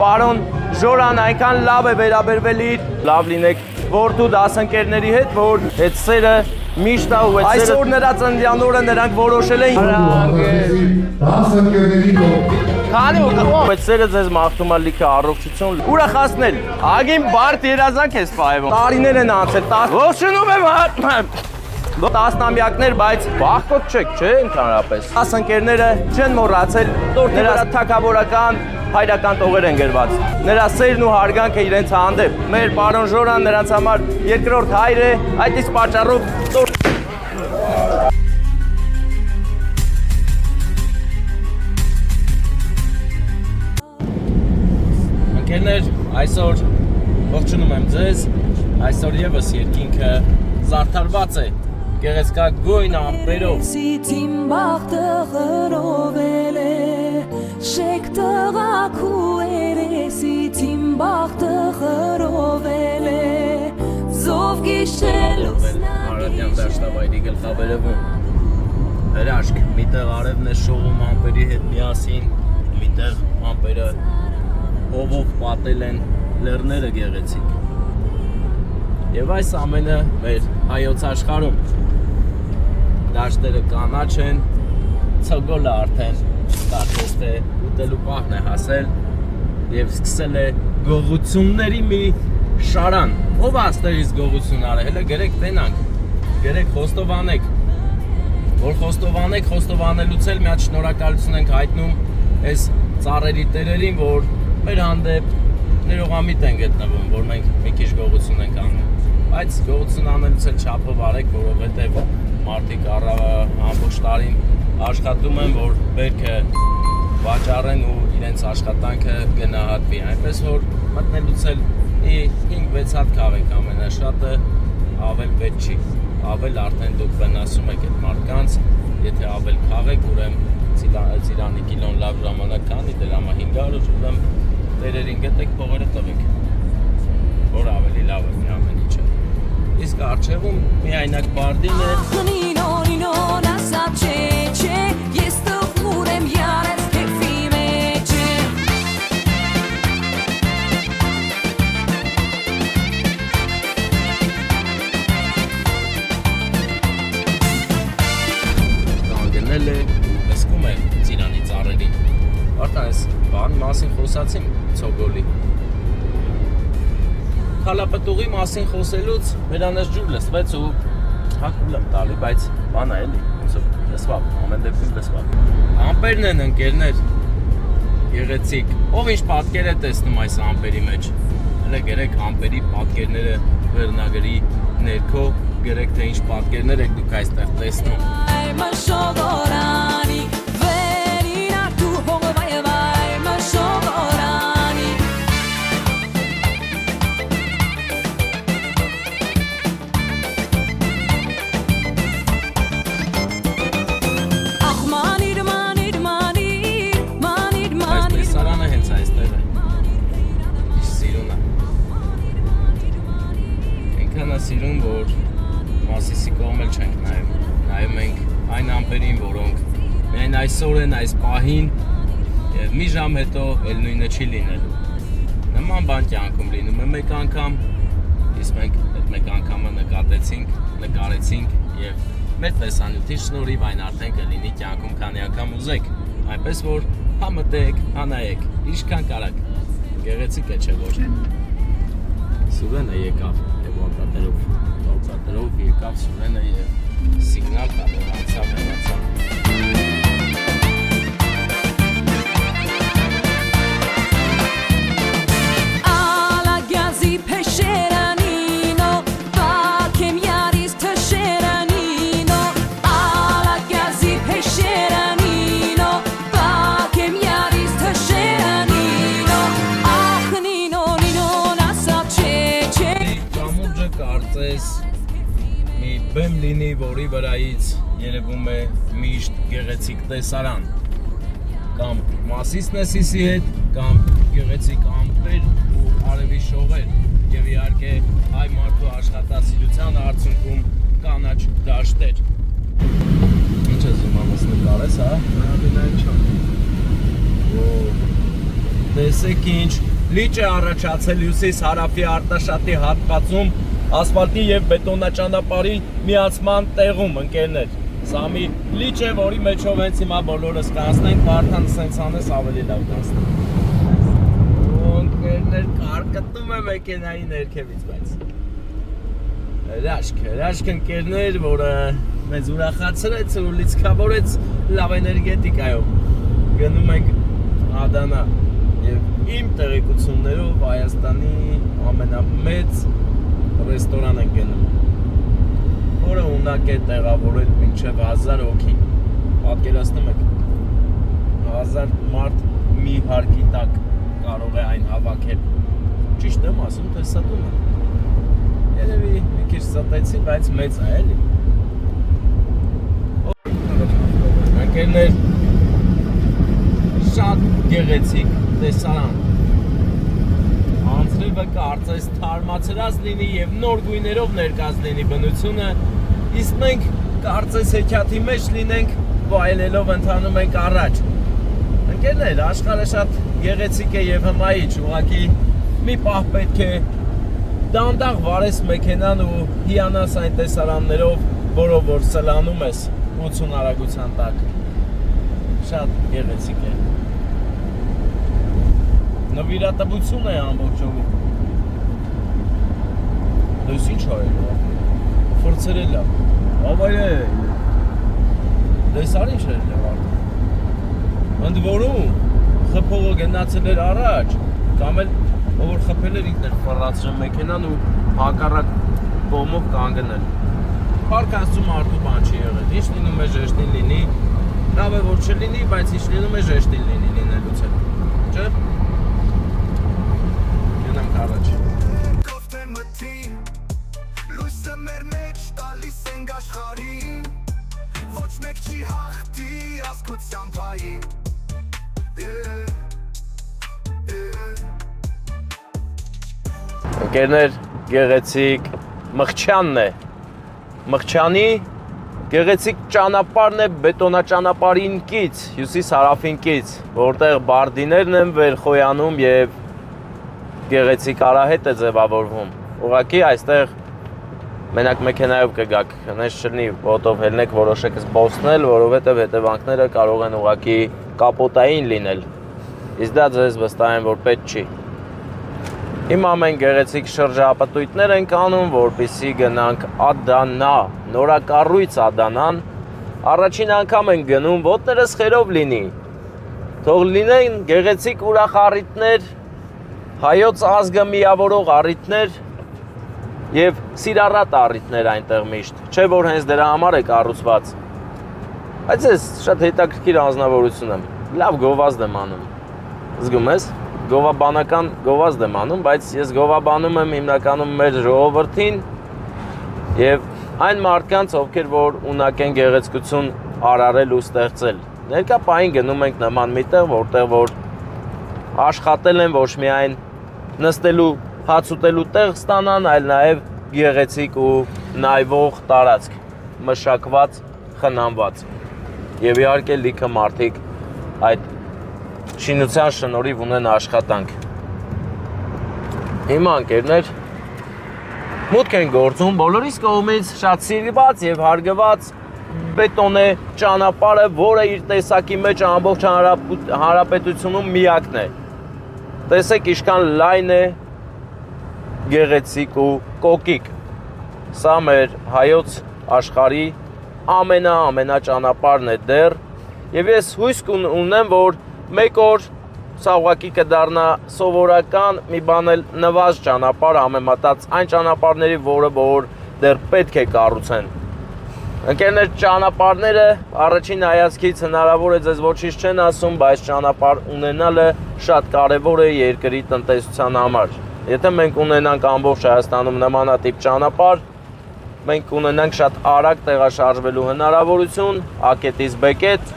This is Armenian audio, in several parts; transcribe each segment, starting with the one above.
պարոն Ժորան այնքան լավ է վերաբերվել իր, լավ լինեք, որ դու դասընկերների հետ, որ այդ սերը միշտ է ու այսօր նրա ծննդյան օրը նրանք որոշել են դասընկերների քանի ու այդ սերը ձեզ մաղթում է լիքը առողջություն, ուրախացնել, ագին բարդ երազանք ես պահևում, տարիներ են անցել, ողջունում եմ 10-ամյակներ, բայց վախկոտ չեք, չէ, ընդհանրապես։ Դասընկերները չեն մոռացել, տորտի վրա թագավորական հայրական տողեր են գրված։ Նրա սերն ու հարգանքը իրենց հանդեպ։ Մեր պարոն Ժորան նրանց համար երկրորդ հայր է, այդ իսկ պատճառով Ընկերներ, այսօր ողջունում եմ ձեզ, այսօր ևս երկինքը զարդարված է գեղեցկագույն ամպերով։ Իմ բախտը խրովել է, շեք տղաքու երեսից իմ բախտը խրովել է, զով գիշելուց Արադյան դաշտավայրի գլխավերևում հրաշք, միտեղ արևն է շողում ամպերի հետ միասին, միտեղ ամպերը հովով պատել են լեռները գեղեցիկ։ Եվ այս ամենը մեր հայոց աշխարհում դաշտերը կանաչ են, ցոգոլը արդեն կարծես թե ուտելու պահն է հասել եւ սկսել է գողությունների մի շարան։ Ով է աստեղից գողություն արել, հələ գերեք տենանք, գերեք խոստովանեք, որ խոստովանեք, խոստովանելուց էլ մի հատ շնորհակալություն ենք հայտնում այս ծառերի տերերին, որ մեր հանդեպ ներողամիտ են գտնվում, որ մենք մի քիչ գողություն ենք անում, բայց գողություն անելուց էլ չափով արեք, որովհետեւ մարդիկ ամբողջ տարին աշխատում են, որ բերքը վաճառեն ու իրենց աշխատանքը գնահատվի, այնպես որ մտնելուց էլ 5-6 հատ քաղեք ամենաշատը, ավել պետք չի, ավել արդեն դուք վնասում եք այդ մարդկանց, եթե ավել քաղեք, ուրեմն ծիրանի կիլոն լավ ժամանակ քանի դրամա 500, ուրեմն տերերին գտեք, փողերը տվեք, որ ավելի լավ է մի ամեն ինչը։ Իսկ արջևում միայնակ բարդին է։ Նինոն ասաց չէ, ես տխուր եմ յարես քեֆի մեջ Կանգնել է ու լսկում է ծիրանի ծառերին։ Արդեն այս բանի մասին խոսացին ցոգոլի։ Քալապտուղի մասին խոսելուց մերանից ջուր լսվեց ու հակուլ եմ տալի, բայց բան է էլի, ոնց լսվավ, ամեն դեպքում լսվավ։ Ամպերն են ընկերներ, գեղեցիկ, ով ինչ պատկեր է տեսնում այս ամպերի մեջ, հələ գերեք ամպերի պատկերները վերնագրի ներքո, գերեք թե ինչ պատկերներ եք դուք այստեղ տեսնում։ Սիրուն, որ Մասիսի կողմել չենք նայում ենք այն ամպերին, որոնք միայն այսօր են այս պահին և մի ժամ հետո էլ նույնը չի լինելու։ Նման բան կյանքում լինում է մեկ անգամ, իսկ մենք այդ մեկ անգամը նկարեցինք և մեր տեսանյութի շնորհիվ այն արդեն կլինի կյանքում քանի անգամ ուզեք, այնպես որ համտեք, հանայեք, ինչքան կարաք, գեղեցիկ է չէ որ։ Սուրենը եկավ և օկտատերով եկավ Սուրենը և սիգնալ տա, որ անցավ։ Մի բեմ լինի, որի վրայից երևում է միշտ գեղեցիկ տեսարան, կամ Մասիսնեսիսի հետ, կամ գեղեցիկ ամպեր ու արևի շողեր, և իհարկե հայ մարդու աշխատասիրության արդյունքում կանաչ դաշտեր։ Ինչ ես իմանս նկարես, հա? Նայավին այն չան։ տեսեք ինչ լիճ է առաջացել հյուսիս-հարավի Արտաշատի հատվածում ասֆալտի եւ բետոնաճանապարհի միացման տեղում, ընկերներ։ Սա մի լիճ է, որի մեջով հենց հիմա բոլորս կանցնենք, բարդան սենց անես ավելի լավ կանցնենք։ Ընկերներ կարկտում է մեքենայի ներքևից, բայց հրաշք ընկերներ, որը մեզ ուրախացրեց ու լիցքավորեց լավ էներգետիկայով։ Գնում ենք Ադանա եւ իմ տեղեկություններով Հայաստանի ամենամեծ ռեստորան ենք գնում, որը ունակ է տեղավորել մինչև 1000 հոգի։ Պատկերացնում եք, 1000 մարդ մի հարկի տակ կարող է այն հավաքել։ Ճիշտ եմ ասում, թե ստում եմ։ Երևի մի քիչ ստեցի, բայց մեծ է, էլի։ Ընկերներ, շատ գեղեցիկ տեսարան։ Անձրևը կարծես թարմացրած լինի եւ նոր գույներով ներկաց լինի բնությունը, իսկ մենք կարծես հեքիաթի մեջ լինենք, վայելելով ընթանում ենք առաջ։ Ընկերներ, աշխարհը շատ գեղեցիկ է եւ հմայիչ, ուղղակի մի պահ պետք է դանդաղ վարես մեքենան ու հիանաս այն տեսարաններով, որով որ սլանում ես 80 արագության տակ։ Շատ գեղեցիկ է։ Նվիրատվություն է ամբողջովին։ Դες ինչ արել, ֆրցրել է։ Ավայ է։ Դες արի ինչ էր դեռ։ Ընդ որում խփողը գնացել էր առաջ, կամ էլ ով որ խփել էր ինքն էր ֆռացրել մեքենան ու հակառակ կողմով կանգնել։ Փառք Աստծո մարդու բան չի եղել։ Ինչ լինում է ժեշտին լինի, լավ է որ չլինի, բայց ինչ լինում է ժեշտին լինի լինելուց է։ Չէ՞։ Գնանք առաջ։ Լույսը մեր մեջ տալիս ենք աշխարհին, ոչ մեկ չի հաղթի ազգության փային։ Ընկերներ, գեղեցիկ Մղչյանն է։ Մղչյանի գեղեցիկ ճանապարհն է բետոնաճանապարհին կից, հյուսիս-հարավին կից, որտեղ բարդիներն են վեր խոյանում եւ գեղեցիկ արահետ է ձևավորվում։ Ուղղակի այստեղ մենակ մեքենայով կգաք, հենց չլինի ոտով հելնեք որոշեք զբոսնել, որովհետեւ հետևանքները կարող են ուղղակի կապոտային լինել։ Իսկ դա ձեզ վստահ եմ, որ պետք չի։ Հիմա մենք գեղեցիկ շրջապտույտներ ենք անում, որպեսզի գնանք Ադանա, նորակառույց Ադանան։ Առաջին անգամ ենք գնում, ոտներս խերով լինի։ Թող լինեն գեղեցիկ ուրախ առիթներ, հայոց ազգը միավորող առիթներ եւ սիրառատ առիթներ այնտեղ միշտ։ Չէ որ հենց դրա համար է կառուցված։ Բայց ես շատ հետաքրքիր անձնավորություն եմ։ Լավ գովազդ եմ անում։ Զգում ես, գովաբանական գովազդ եմ անում, բայց ես գովաբանում եմ հիմնականում մեր ժողովրդին եւ այն մարդկանց, ովքեր որ ունակ են գեղեցկություն արարել ու ստեղծել։ Ներկա պահին գնում ենք նման մի տեղ, որտեղ որ աշխատել են ոչ միայն նստելու, հաց ուտելու տեղ ստանան, այլ նաեւ գեղեցիկ ու նայվող տարածք, մշակված, խնամված։ Եվ իհարկե լիքը մարդիկ այդ շինության շնորհիվ ունեն աշխատանք։ Հիմա ընկերներ մուտք են գործում բոլորիս կողմից շատ սիրված եւ հարգված բետոնե ճանապարհը, որը իր տեսակի մեջ ամբողջ հանրապետությունում միակն է։ Տեսեք ինչքան լայն է, գեղեցիկ ու կոկիկ։ Սա մեր հայոց աշխարհի ամենա ճանապարհն է դեռ, եւ ես հույս ունեմ, որ մեկ օր սա ուղղակի կդառնա սովորական մի բան էլ նվազ ճանապարհ համեմատած այն ճանապարհների, որը որ դեռ պետք է կառուցեն։ Ընկերներ, ճանապարհները առաջին հայացքից հնարավոր է ձեզ ոչինչ չեն ասում, բայց ճանապարհ ունենալը շատ կարևոր է երկրի տնտեսության համար։ Եթե մենք ունենանք ամբողջ Հայաստանում նմանատիպ ճանապարհ, մենք ունենանք շատ արագ տեղաշարժվելու հնարավորություն, ակետից բեկետ։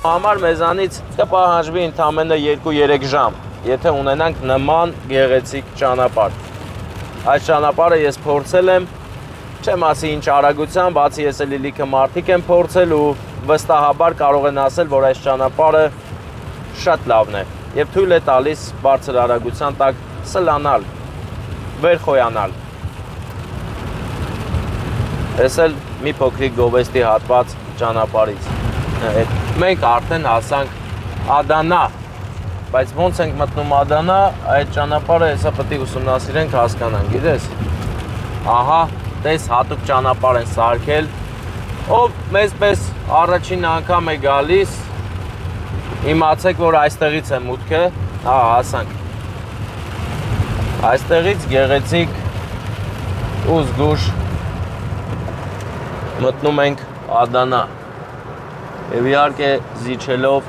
Համար մեզանից կպահանջվի ընդամենը 2-3 ժամ, եթե ունենանք նման գեղեցիկ ճանապարհ։ Այս ճանապարհը ես փորձել եմ Չեմ ասի ինչ արագության, բացի ես էլի լիքը մարդիկ եմ փորձել ու վստահաբար կարող են ասել, որ այս ճանապարհը շատ լավն է եւ թույլ է տալիս բարձր արագության տակ սլանալ, վերխոյանալ։ Ես էլ մի փոքրիկ գովեստի հատված ճանապարհից։ Մենք արդեն հասանք Ադանա, բայց ոնց ենք մտնում Ադանա, այդ ճանապարհը հեսա պետք է ուսումնասիրենք, հասկանանք, գիտես։ Ահա, տես հատուկ ճանապարհ են սարքել, ով մեզպես առաջին անգամ է գալիս, իմացեք, որ այստեղից է մուտքը, ահա, հասանք։ Այստեղից գեղեցիկ ու զգուշ մտնում ենք Ադանա և իհարկե զիջելով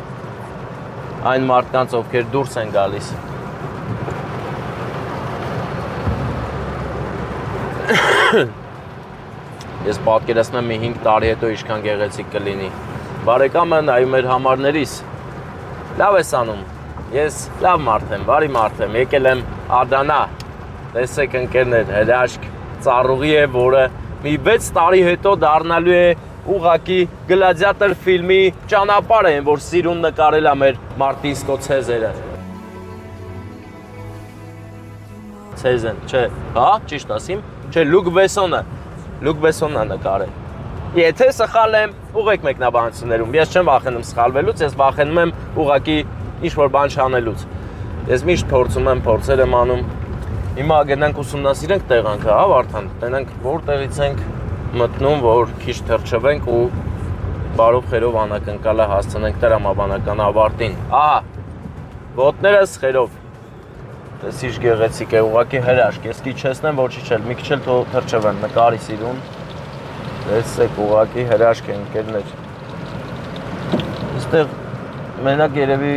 այն մարդկանց, ովքեր դուրս են գալիս։ Ես պատկերացնում եմ մի 5 տարի հետո ինչքան գեղեցիկ կլինի։ Բարեկամը նայում էր համարներիս։ Լավ ես անում։ Ես լավ մարդ եմ, բարի մարդ եմ, եկել եմ Ադանա։ Տեսեք ընկերներ, հրաշք ծառուղի է, որը մի 6 տարի հետո դառնալու է ուղղակի գլադիատոր ֆիլմի ճանապարհը, որ սիրուն նկարել է մեր Մարտին Սկորսեզերը։ Ցեզեն, չէ, հա, ճիշտ ասիմ, չէ, Լուկ Բեսոնն է նկարել։ Եթե սխալ եմ, ուղղեք մեկնաբանություններում։ Ես չեմ վախենում սխալվելուց, ես վախենում եմ ուղղակի ինչ-որ բան չանելուց։ Ես միշտ փորձում եմ, փորձեր եմ անում։ Հիմա գնանք ուսումնասիրենք տեղանքը, հա, Վարդան։ Տենանք որտեղից ենք մտնում, որ քիչ թրջվենք ու բարով խերով անակնկալը հասցնենք տրամաբանական ավարտին։ Ահա, ոտներս խերով։ Դες ինչ գեղեցիկ է, ուղղակի հրաշք, ես քիչեցնեմ ոչինչ էլ, մի քիչ էլ թրջվեմ, նկարի սիրուն։ Տեսեք, ուղղակի հրաշք է, ընկերներ։ Այստեղ մենակ երևի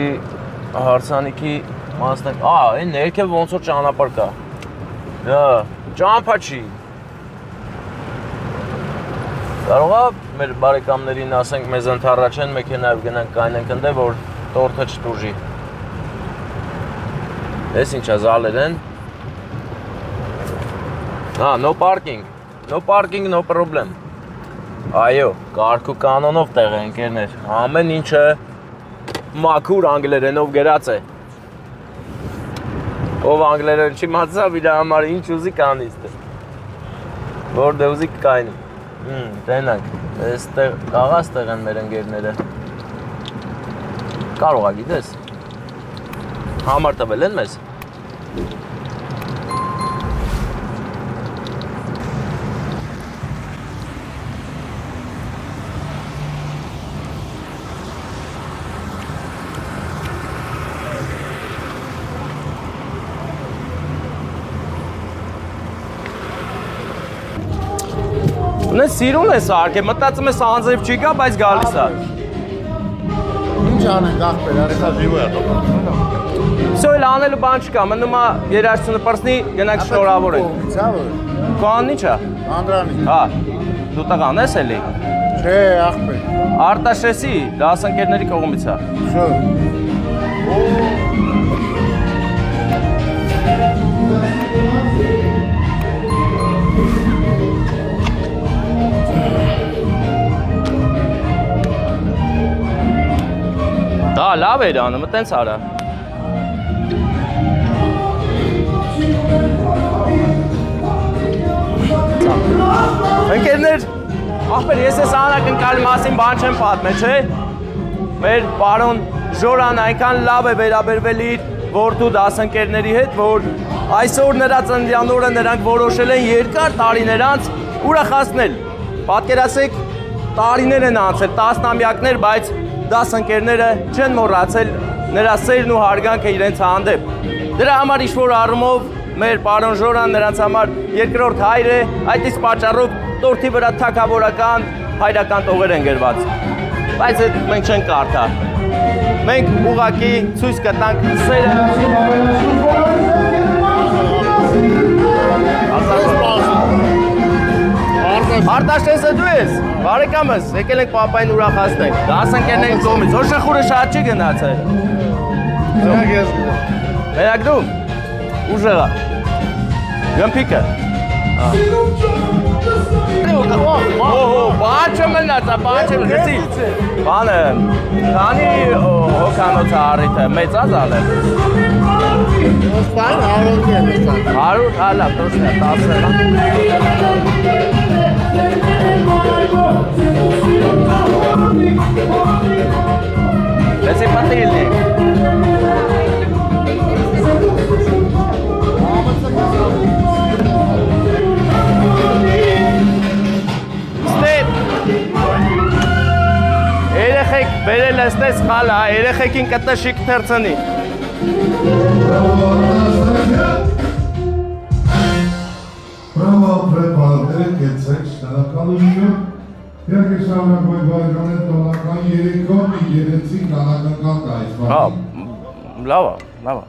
հարսանիքի մասն է, այն ներքև ոնց որ ճանապարհ կա։ Դա ճանապարհ չի։ Կարող է մեր բարեկամներին ասենք մեզ ընդառաջեն մեքենայով գնանք կանենք ընդ որ տորթը չտուժի։ Ես ինչա զալեր են։ No parking, no problem։ Այո, կարգ ու կանոնով տեղ է ընկերներ։ Ամեն ինչը մաքուր անգլերենով գրած է։ Ով անգլերեն չիմացավ, իր համար ինչ ուզի կանի ստեղ։ Որտեղ ուզի կկայնի։ Տենակ, այստեղ կաղաստեղ են մեր ընկերները։ Կարող է գիտես։ Համար տվել են մեզ։ Ունես սիրուն է սարք է, մտածում ես անձրև չի կա, բայց գալիս է։ Ինչ անենք աղբեր, արեցա ժիվո է տոպը։ Всё, էլ անելու բան չկա, մնում է երաժշտությունը պրսնի, գնանք շնորհավոր ենք։ Քո անն ի՞նչ է։ Անդրանիկ։ Հա, դու տղան ես էլի։ Չէ, աղբեր։ Արտաշեսի, դասընկերների կողմից է։ Շո։ Դա լավ էր անում, տենց արա։ Ընկերներ, ախպեր, ես ես անակնկալի մասին բան չեմ պատմել, չէ։ Մեր պարոն Ժորան այնքան լավ է վերաբերվել իր որդու դասընկերների հետ, որ այսօր նրա ծննդյան օրը նրանք որոշել են երկար տարիներ անց ուրախացնել։ Պատկերացեք, տարիներ են անցել, տասնամյակներ, բայց դասընկերները չեն մոռացել նրա սերն ու հարգանքը իրենց հանդեպ։ Դրա համար ինչ-որ առումով մեր պարոն Ժորան նրանց համար երկրորդ հայր է, այդ իսկ պատճառով տորթի վրա թագավորական հայրական տողեր են գրված։ Բայց այդ մենք չենք կարդա։ Մենք ուղղակի ցույց կտանք սերը։ Արտաշեսը դու ես, բարեկամս, եկել ենք պապային ուրախացնենք, դասընկերների կողմից, որ շխուրը շատ չի գնացել։ Մենակ դու, ուժեղա, գմփիկը, Բաչը մնացա, բաչը լսի։ Բանը, քանի հոկանոց առիթ է, մեծ ազալ է։ Ոստան 100 է մեծան։ 100, հալա, տոշն է, 10 է։ Լսի պատիլնի։ Երեխեք բերել էստես խալա, երեխեքին կտշիկ թերցնի։ Bravo, prepare, կեցեք, շնորհակալություն։ Երկու շարունակվող բարեկամներ տոնական երեկո մի երեցիկ անակնկալ կայսվա։ Հա, լավ է, լավ է։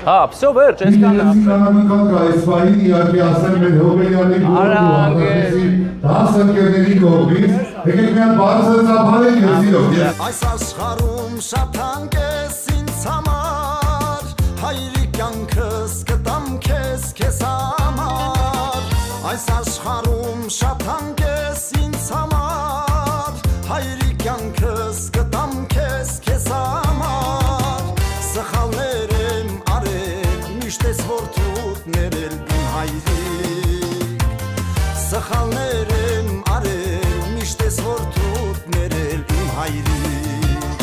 Հա, всё վերջ, այսքան է։ Երեցիկ անակնկալ կայսվային իհարկե ասեմ մեր Հոբելյանի գործը, 10 ընկերների կողմից, եկեք միան բարձր ծափարենք եզիրով։ Այս աշխարհում շատ հանգես ինձ համար, հայրիկ կյանքս կտամ քեզ համար։ Այս աշխարհում շատ հանգես ինձ համար, հայրիկ կյանքս կտամ քեզ համար։ Սխալներ եմ արել, միշտ ես որդուդ ներել իմ հայրիկ։ Սխալներ եմ արել, միշտ ես որդուդ ներել իմ հայրիկ։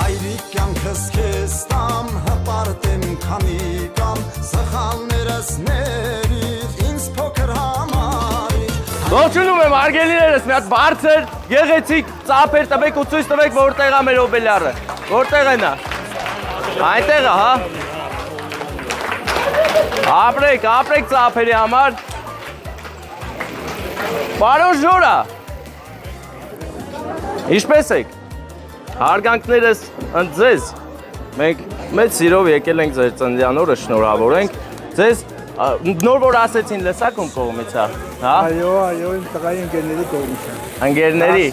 Հայրիկ կյանքս քեզ տամ, հպարտ եմ քանի կամ, սխալներս ներիր, ինձ փոքր համարիր։ Ողջունում եմ արգելիներս, մի հատ բարձր, գեղեցիկ, ծափեր տվեք ու ցույց տվեք որտեղ է մեր Հոբելյարը։ Որտեղ է նա։ Այնտեղ է, հա։ Ապրեք ծափերի համար։ Պարոն Ժորա։ Ինչպե՞ս եք։ Հարգանքներս ընձեզ։ Մենք մեծ սիրով եկել ենք ձեր ծննդյան օրը շնորհավորենք։ Ձեզ նոր որ ասեցին լսակ ում կողմից է, հա։ Այո, իմ տղայի ընկերների կողմից է։ Ընկերների։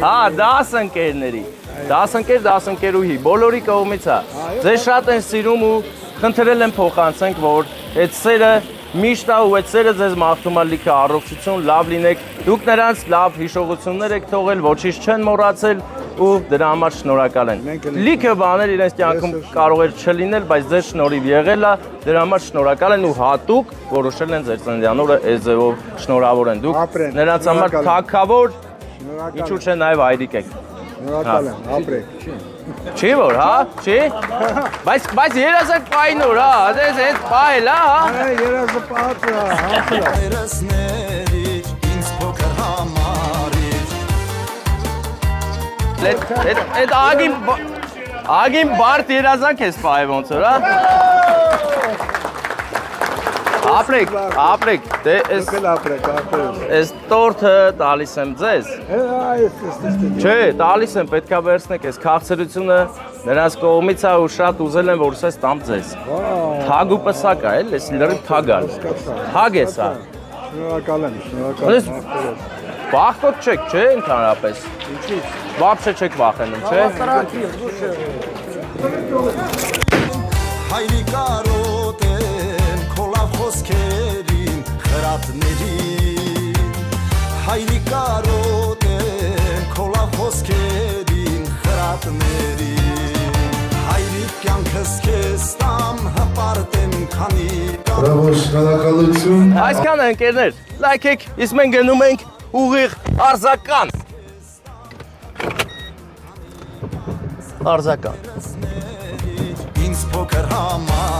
Հա, 10 ընկերների։ 10 ընկեր, 10 ընկերուհի, բոլորի կողմից է։ Ձեզ շատ են սիրում ու խնդրել եմ փոխանցենք, որ այդ սերը միշտ է ու այդ սերը ձեզ մաղթում է լիքը առողջություն, լավ լինեք։ Դուք նրանց լավ հիշողություններ եք թողել, ոչինչ չեն մոռացել ու դրա համար շնորհակալ են։ Լիքը բաներ իրենց կյանքում կարող էր չլինել, բայց ձեր շնորհիվ եղել է, դրա համար շնորհակալ են ու հատուկ որոշել են ձեր ծննդյան օրը այս ձևով շնորհավորեն։ Դուք նրանց համար թագավոր, ինչու՞ չէ նաև հայրիկ եք։ Շնորհակալ եմ, ապրեք։ Չի որ, հա, չի։ Բայց երազեք պահին որ, հա, դες այդ պահել, հա։ Երազը պահածը, հանցը։ Ներս ներիր, ինձ փոքր համարիր։ Այդ ագին բարդ երազանք ես պահել ոնց որ, հա։ Ապրեք, դե այս տորթը տալիս եմ ձեզ։ Չէ, տալիս եմ, պետքա վերցնեք, այս քաղցրությունը նրանց կողմից է ու շատ ուզել եմ, որ սես տամ ձեզ։ Թագ ու պսակ է, էլ, ես լրիվ թագ է։ Թագ ես, հա։ Շնորհակալ եմ։ Վախկոտ չեք, չէ, ընդհանրապես։ Վապշե չեք վախենում, չէ։ Հայրիկ արոտ եմ, քո լավ խոսքերին, խրատներին։ Հայրիկ արոտ եմ, քո լավ խոսքերին, խրատներին։ Հայրիկ կյանքս քեզ տամ, հպարտ եմ քանի կամ։ Բրավո, շնորհակալություն։ Այսքան է ընկերներ, լայքեք, իսկ մենք գնում ենք ուղիղ Արձական։ Ինձ փոքր համար